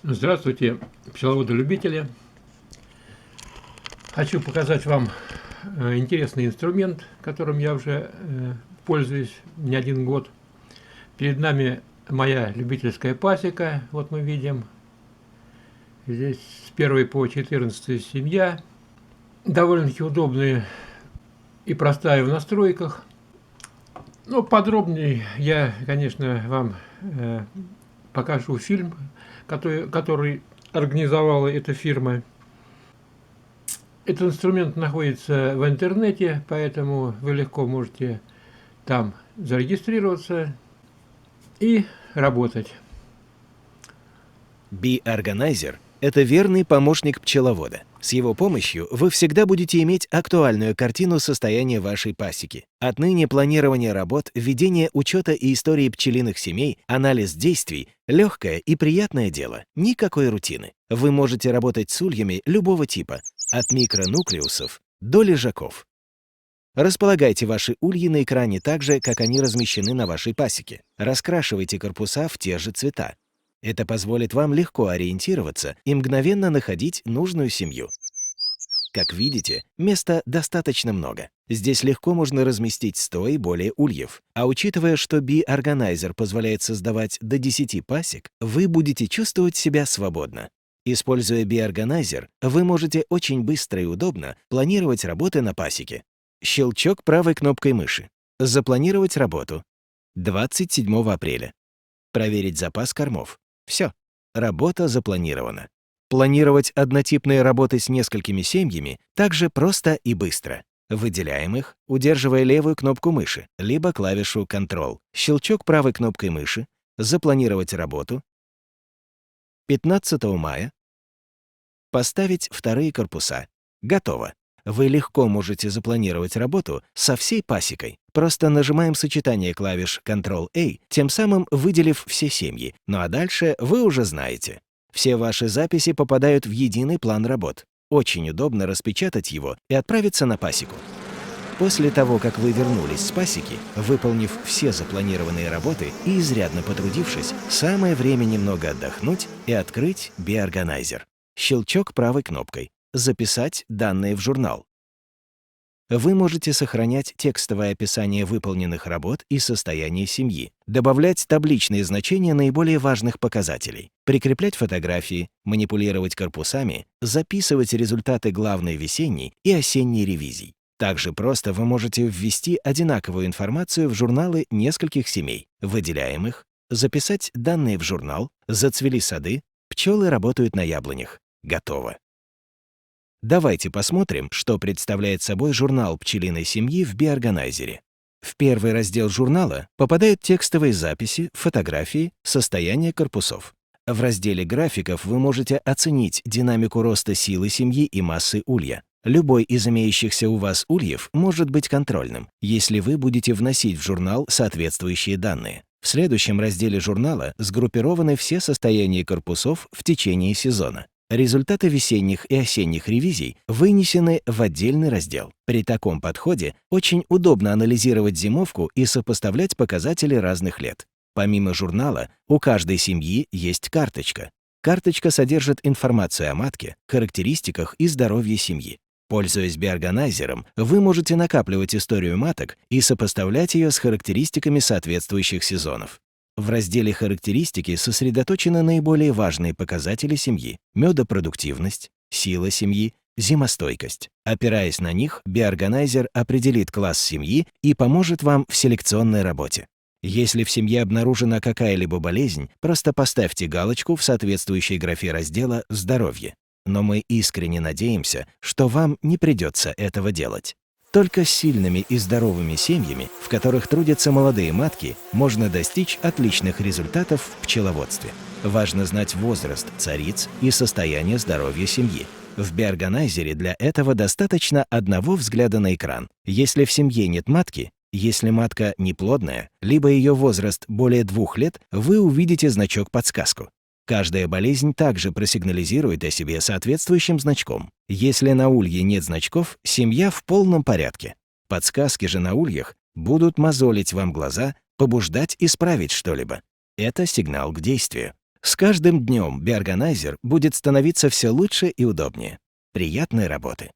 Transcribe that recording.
Здравствуйте, пчеловоды-любители. Хочу показать вам интересный инструмент, которым я уже пользуюсь не один год. Перед нами моя любительская пасека. Вот мы видим, здесь с 1 по 14 семья. Довольно-таки удобная и простая в настройках. Но подробнее я, конечно, вам покажу фильм, который организовала эта фирма. Этот инструмент находится в интернете, поэтому вы легко можете там зарегистрироваться и работать. Bee Organizer – это верный помощник пчеловода. С его помощью вы всегда будете иметь актуальную картину состояния вашей пасеки. Отныне планирование работ, ведение учета и истории пчелиных семей, анализ действий – легкое и приятное дело, никакой рутины. Вы можете работать с ульями любого типа, от микронуклеусов до лежаков. Располагайте ваши ульи на экране так же, как они размещены на вашей пасеке. Раскрашивайте корпуса в те же цвета. Это позволит вам легко ориентироваться и мгновенно находить нужную семью. Как видите, места достаточно много. Здесь легко можно разместить 100 и более ульев. А учитывая, что Bee Organizer позволяет создавать до 10 пасек, вы будете чувствовать себя свободно. Используя Bee Organizer, вы можете очень быстро и удобно планировать работы на пасеке. Щелчок правой кнопкой мыши. Запланировать работу. 27 апреля. Проверить запас кормов. Все, работа запланирована. Планировать однотипные работы с несколькими семьями также просто и быстро. Выделяем их, удерживая левую кнопку мыши, либо клавишу Ctrl. Щелчок правой кнопкой мыши. Запланировать работу. 15 мая. Поставить вторые корпуса. Готово. Вы легко можете запланировать работу со всей пасекой. Просто нажимаем сочетание клавиш Ctrl-A, тем самым выделив все семьи. Ну а дальше вы уже знаете. Все ваши записи попадают в единый план работ. Очень удобно распечатать его и отправиться на пасеку. После того, как вы вернулись с пасеки, выполнив все запланированные работы и изрядно потрудившись, самое время немного отдохнуть и открыть Bee Organizer. Щелчок правой кнопкой. Записать данные в журнал. Вы можете сохранять текстовое описание выполненных работ и состояние семьи, добавлять табличные значения наиболее важных показателей, прикреплять фотографии, манипулировать корпусами, записывать результаты главной весенней и осенней ревизий. Также просто вы можете ввести одинаковую информацию в журналы нескольких семей, выделяем их, записать данные в журнал, зацвели сады, пчелы работают на яблонях. Готово. Давайте посмотрим, что представляет собой журнал пчелиной семьи в Bee Organizer. В первый раздел журнала попадают текстовые записи, фотографии, состояние корпусов. В разделе графиков вы можете оценить динамику роста силы семьи и массы улья. Любой из имеющихся у вас ульев может быть контрольным, если вы будете вносить в журнал соответствующие данные. В следующем разделе журнала сгруппированы все состояния корпусов в течение сезона. Результаты весенних и осенних ревизий вынесены в отдельный раздел. При таком подходе очень удобно анализировать зимовку и сопоставлять показатели разных лет. Помимо журнала, у каждой семьи есть карточка. Карточка содержит информацию о матке, характеристиках и здоровье семьи. Пользуясь Bee Organizer, вы можете накапливать историю маток и сопоставлять ее с характеристиками соответствующих сезонов. В разделе «Характеристики» сосредоточены наиболее важные показатели семьи: медопродуктивность, сила семьи, зимостойкость. Опираясь на них, Bee Organizer определит класс семьи и поможет вам в селекционной работе. Если в семье обнаружена какая-либо болезнь, просто поставьте галочку в соответствующей графе раздела «Здоровье». Но мы искренне надеемся, что вам не придется этого делать. Только с сильными и здоровыми семьями, в которых трудятся молодые матки, можно достичь отличных результатов в пчеловодстве. Важно знать возраст цариц и состояние здоровья семьи. В Bee Organizer для этого достаточно одного взгляда на экран. Если в семье нет матки, если матка неплодная, либо ее возраст более 2 лет, вы увидите значок-подсказку. Каждая болезнь также просигнализирует о себе соответствующим значком. Если на улье нет значков, семья в полном порядке. Подсказки же на ульях будут мозолить вам глаза, побуждать исправить что-либо. Это сигнал к действию. С каждым днем Биорганайзер будет становиться все лучше и удобнее. Приятной работы!